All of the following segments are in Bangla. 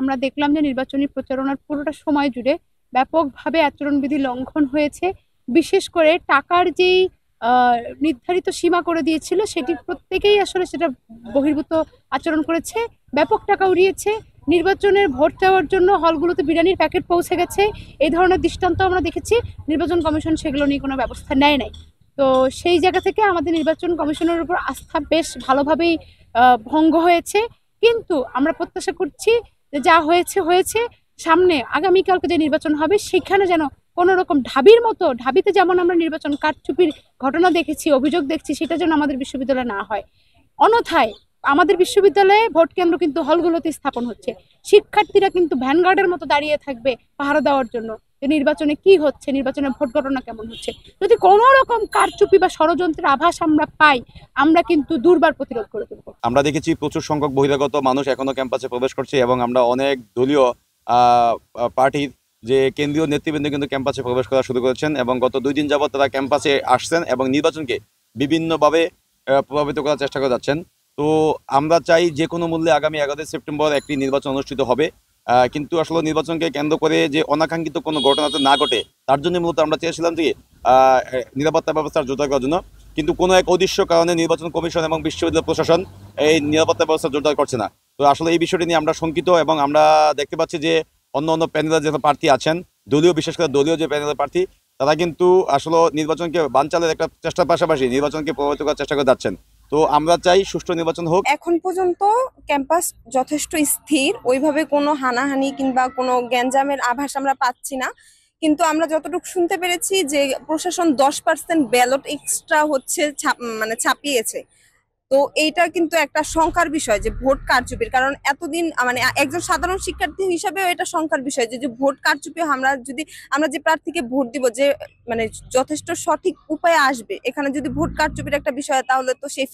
আমরা দেখলাম যে নির্বাচনী প্রচারণার পুরোটা সময় জুড়ে ব্যাপকভাবে আচরণবিধি লঙ্ঘন হয়েছে। বিশেষ করে টাকার যেই নির্ধারিত সীমা করে দিয়েছিল সেটির প্রত্যেকেই আসলে সেটা বহির্ভূত আচরণ করেছে, ব্যাপক টাকা উড়িয়েছে। নির্বাচনের ভোট চাওয়ার জন্য হলগুলোতে বিরিয়ানির প্যাকেট পৌঁছে গেছে, এই ধরনের দৃষ্টান্ত আমরা দেখেছি। নির্বাচন কমিশন সেগুলো নিয়ে কোনো ব্যবস্থা নেয় নাই। তো সেই জায়গা থেকে আমাদের নির্বাচন কমিশনের উপর আস্থা বেশ ভালোভাবেই ভঙ্গ হয়েছে। কিন্তু আমরা প্রত্যাশা করছি যে যা হয়েছে হয়েছে, সামনে আগামীকালকে যে নির্বাচন হবে সেখানে যেন কোনো রকম ঢাবিতে যেমন আমরা নির্বাচন কারচুপির ঘটনা দেখেছি, অভিযোগ দেখছি, সেটা যেন আমাদের বিশ্ববিদ্যালয়ে না হয়। অন্যথায় আমাদের বিশ্ববিদ্যালয়ে ভোট কেন্দ্র কিন্তু হলগুলোতে স্থাপন হচ্ছে, শিক্ষার্থীরা কিন্তু ভ্যানগার্ডের মতো দাঁড়িয়ে থাকবে পাহারা দেওয়ার জন্য যে নির্বাচনে কি হচ্ছে, নির্বাচনের ভোট গণনা কেমন হচ্ছে। যদি কোনো রকম কারচুপি বা ষড়যন্ত্রের আভাস আমরা পাই, আমরা কিন্তু দুর্বার প্রতিরোধ করে তুলব। আমরা দেখেছি প্রচুর সংখ্যক বহিরাগত মানুষ এখনো ক্যাম্পাসে প্রবেশ করছে এবং আমরা অনেক দলীয় পার্টির যে কেন্দ্রীয় নেতৃবৃন্দ কিন্তু ক্যাম্পাসে প্রবেশ করা শুরু করেছেন এবং গত 2 দিন যাবত তারা ক্যাম্পাসে আসছেন এবং নির্বাচনকে বিভিন্নভাবে প্রভাবিত করার চেষ্টা করে যাচ্ছেন। তো আমরা চাই যে কোনো মূল্যে আগামী 11 সেপ্টেম্বর একটি নির্বাচন অনুষ্ঠিত হবে, কিন্তু আসলে নির্বাচনকে কেন্দ্র করে যে অনাকাঙ্ক্ষিত কোনো ঘটনা না ঘটে তার জন্য মূলত আমরা চেয়েছিলাম যে নিরাপত্তা ব্যবস্থার জোরদার করার জন্য। কিন্তু কোনো এক অদৃশ্য কারণে নির্বাচন কমিশন এবং বিশ্ববিদ্যালয় প্রশাসন এই নিরাপত্তা ব্যবস্থা জোরদার করছে না। তো আসলে এই বিষয়টি নিয়ে আমরা শঙ্কিত এবং আমরা দেখতে পাচ্ছি যে অন্য প্যানেলের যে প্রার্থী আছেন, দলীয় বিশেষ করে দলীয় যে প্যানেলের প্রার্থী, তারা কিন্তু আসলে নির্বাচনকে বানচালের একটা চেষ্টার পাশাপাশি নির্বাচনকে প্রভাবিত করার চেষ্টা করে যাচ্ছেন। তো আমরা চাই সুষ্ঠু নির্বাচন হোক। এখন পর্যন্ত ক্যাম্পাস যথেষ্ট স্থির, ওইভাবে কোনো হানাহানি কিংবা কোনো গ্যাঞ্জামের আভাস আমরা পাচ্ছি না। কিন্তু আমরা যতটুকু শুনতে পেরেছি যে প্রশাসন 10% ব্যালট এক্সট্রা হচ্ছে ছাপিয়েছে। তো এইটা কিন্তু একটা শঙ্কার বিষয় যে ভোট কারচুপির, কারণ এতদিন মানে একজন সাধারণ শিক্ষার্থী হিসাবেও এটা শঙ্কার বিষয় যে ভোট কারচুপি আমরা যে প্রার্থীকে ভোট দিব যে মানে যথেষ্ট সঠিক উপায়ে আসবে, এখানে যদি ভোট কারচুপির একটা বিষয়, তাহলে তো সেই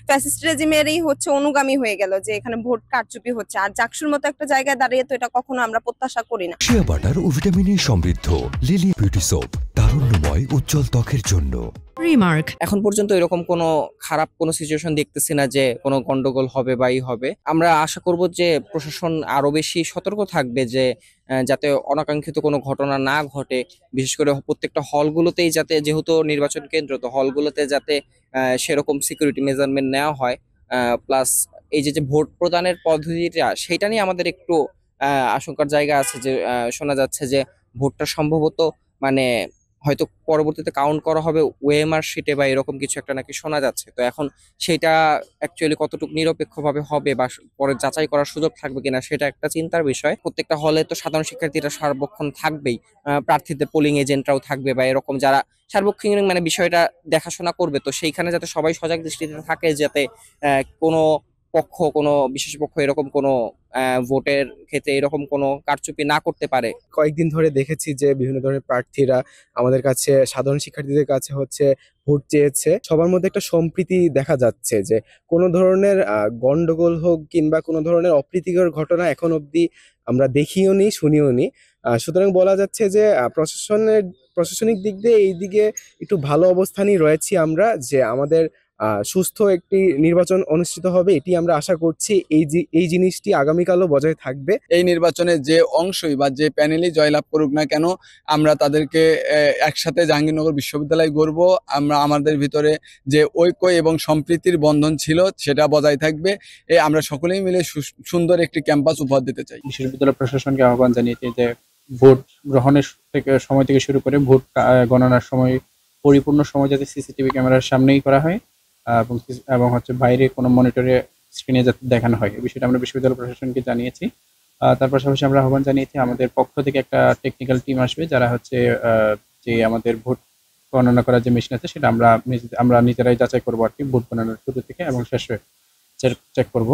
ফ্যাসিস্ট রেজিমেরই হচ্ছে অনুগামী হয়ে গেল যে এখানে ভোট কারচুপি হচ্ছে। আর জাকসুর মতো একটা জায়গায় দাঁড়িয়ে তো এটা কখনো আমরা প্রত্যাশা করি না। শিয়া বাটার ও ভিটামিনে সমৃদ্ধ লিলি বিউটি সোপ, তারুণ্যময় উজ্জ্বল ত্বকের জন্য। রিমার্ক, এখন পর্যন্ত এরকম কোনো খারাপ কোনো সিচুয়েশন দেখতেছি না যে কোনো গন্ডগোল হবে বা হবে। আমরা আশা করব যে প্রশাসন আরো বেশি সতর্ক থাকবে যে যাতে অনাকাঙ্ক্ষিত কোনো ঘটনা না ঘটে, বিশেষ করে প্রত্যেকটা হলগুলোতেই যাতে, যেহেতু নির্বাচন কেন্দ্র, তো হলগুলোতে যাতে সেরকম সিকিউরিটি মেজারমেন্ট নেওয়া হয়। প্লাস এই যে ভোট প্রদানের পদ্ধতিটা, সেটা নিয়ে আমাদের একটু আশঙ্কার জায়গা আছে যে শোনা যাচ্ছে যে ভোটটা সম্ভবত মানে হয়তো পরবর্তীতে কাউন্ট করা হবে ওএমআর শিটে বা এরকম কিছু একটা নাকি শোনা যাচ্ছে। তো এখন সেটা অ্যাকচুয়ালি কতটুকু নিরপেক্ষভাবে হবে বা পরে যাচাই করার সুযোগ থাকবে কিনা, সেটা একটা চিন্তার বিষয়। প্রত্যেকটা হলে তো সাধারণ শিক্ষার্থীরা সার্বক্ষণ থাকবেই, প্রার্থীদের পোলিং এজেন্টরাও থাকবে বা এরকম যারা সার্বক্ষণিক মানে বিষয়টা দেখাশোনা করবে। তো সেইখানে যাতে সবাই সজাগ দৃষ্টিতে থাকে, যাতে কোনো পক্ষ, কোনো বিশেষ পক্ষ এরকম কোনো ভোটের ক্ষেত্রে এরকম কোনো কারচুপি না করতে পারে। কয়েকদিন ধরে দেখেছি যে বিভিন্ন ধরনের প্রার্থীরা আমাদের কাছে, সাধারণ শিক্ষার্থীদের কাছে হচ্ছে ভোট চেয়েছে। সবার মধ্যে একটা সম্প্রীতি দেখা যাচ্ছে যে কোনো ধরনের গন্ডগোল হোক কিংবা কোনো ধরনের অপ্রীতিকর ঘটনা এখন অবধি আমরা দেখিও নি, শুনিও নি। সুতরাং বলা যাচ্ছে যে প্রশাসনিক দিক দিয়ে এই দিকে একটু ভালো অবস্থানই রয়েছি আমরা, যে আমাদের সুস্থ একটি নির্বাচন অনুষ্ঠিত হবে, এটি আমরা আশা করছি। এই জিনিসটি আগামীকালও বজায় থাকবে। এই নির্বাচনে যে অংশই বা যে প্যানেলই জয়লাভ করুক না কেন, আমরা তাদেরকে একসাথে জাহাঙ্গীরনগর বিশ্ববিদ্যালয় গড়ব। আমরা আমাদের ভিতরে যে ঐক্য এবং সম্প্রীতির বন্ধন ছিল সেটা বজায় থাকবে। আমরা সকলেই মিলে সুন্দর একটি ক্যাম্পাস উপহার দিতে চাই। বিশ্ববিদ্যালয় প্রশাসনকে আহ্বান জানিয়েছি যে ভোট গ্রহণের সময় থেকে শুরু করে ভোট গণনার সময় পরিপূর্ণ সময় যাতে সিসিটিভি ক্যামেরার সামনেই করা হয় এবং হচ্ছে বাইরে কোনো মনিটরে স্ক্রিনে যাতে দেখানো হয়, এই বিষয়টা আমরা বিশ্ববিদ্যালয় প্রশাসনকে জানিয়েছি। তার পাশাপাশি আমরা আহ্বান জানিয়েছি আমাদের পক্ষ থেকে একটা টেকনিক্যাল টিম আসবে, যারা হচ্ছে যে আমাদের ভোট গণনা করার যে মেশিন আছে সেটা আমরা নিজেরাই যাচাই করবো আর কি, ভোট গণনার শুরু থেকে এবং শেষে চেক করবো।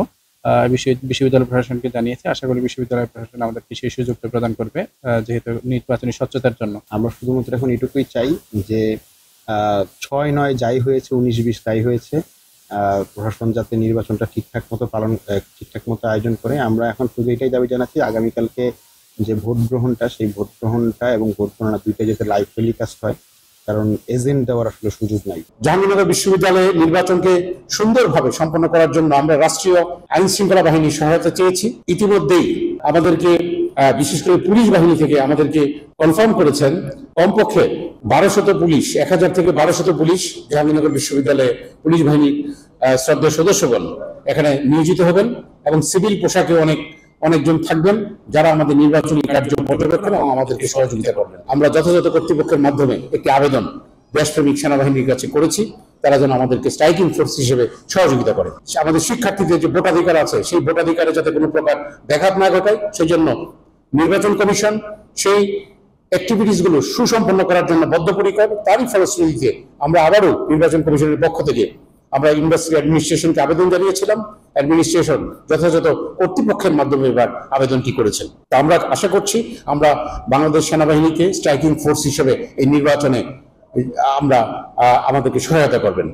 বিশ্ববিদ্যালয় প্রশাসনকে জানিয়েছে। আশা করি বিশ্ববিদ্যালয় প্রশাসন আমাদের সেই সুযোগটা প্রদান করবে, যেহেতু নির্বাচনী স্বচ্ছতার জন্য। আমরা শুধুমাত্র এখন এটুকুই চাই যে 6-9 যাই হয়েছে, 19-20 তাই হয়েছে, প্রশাসন যাতে নির্বাচনটা ঠিকঠাক মতো আয়োজন করে। আমরা এখন শুধু এটাই দাবি জানাচ্ছি, আগামীকালকে যে ভোট গ্রহণটা, সেই ভোট গ্রহণটা এবং ভোট গণনা দুইটা যাতে লাইভ টেলিকাস্ট হয়, কারণ এজেন্ট দেওয়ার আসলে সুযোগ নাই। জাহাঙ্গীরনগর বিশ্ববিদ্যালয়ে নির্বাচনকে সুন্দরভাবে সম্পন্ন করার জন্য আমরা রাষ্ট্রীয় আইন শৃঙ্খলা বাহিনীর সহায়তা চেয়েছি। ইতিমধ্যেই আমাদেরকে বিশেষ করে পুলিশ বাহিনী থেকে আমাদেরকে কনফার্ম করেছেন কমপক্ষে 1200 পুলিশ, 1000 থেকে 1200 পুলিশ জাহাঙ্গীরনগর বিশ্ববিদ্যালয়ে পুলিশ বাহিনীর শ্রদ্ধেয় সদস্যগণ এখানে নিয়োজিত হবেন এবং সিভিল পোশাকে অনেকজন থাকবেন যারা আমাদের নির্বাচনী কার্য পর্যবেক্ষণ এবং আমাদেরকে সহযোগিতা করবেন। আমরা যথাযথ কর্তৃপক্ষের মাধ্যমে একটি আবেদন দেশপ্রেমিক সেনাবাহিনীর কাছে করেছি, তারা যেন আমাদেরকে স্ট্রাইকিং ফোর্স হিসেবে সহযোগিতা করে। আমাদের শিক্ষার্থীদের যে ভোটাধিকার আছে সেই ভোটাধিকারে যাতে কোনো প্রকার ব্যাঘাত না ঘটায় সেই জন্য নির্বাচন কমিশন সেই অ্যাক্টিভিটিস গুলো সুসম্পন্ন করার জন্য বদ্ধপরিকর। তারই ফলশ্রুতিতে আমরা আবারও নির্বাচন কমিশনের পক্ষ থেকে আমরা ইউনিভার্সিটি অ্যাডমিনিস্ট্রেশনকে আবেদন জানিয়েছিলাম। অ্যাডমিনিস্ট্রেশন যথাযথ কর্তৃপক্ষের মাধ্যমে এবার আবেদনটি করেছেন। তা আমরা আশা করছি আমরা বাংলাদেশ সেনাবাহিনীকে স্ট্রাইকিং ফোর্স হিসেবে এই নির্বাচনে আমাদেরকে সহায়তা করবেন।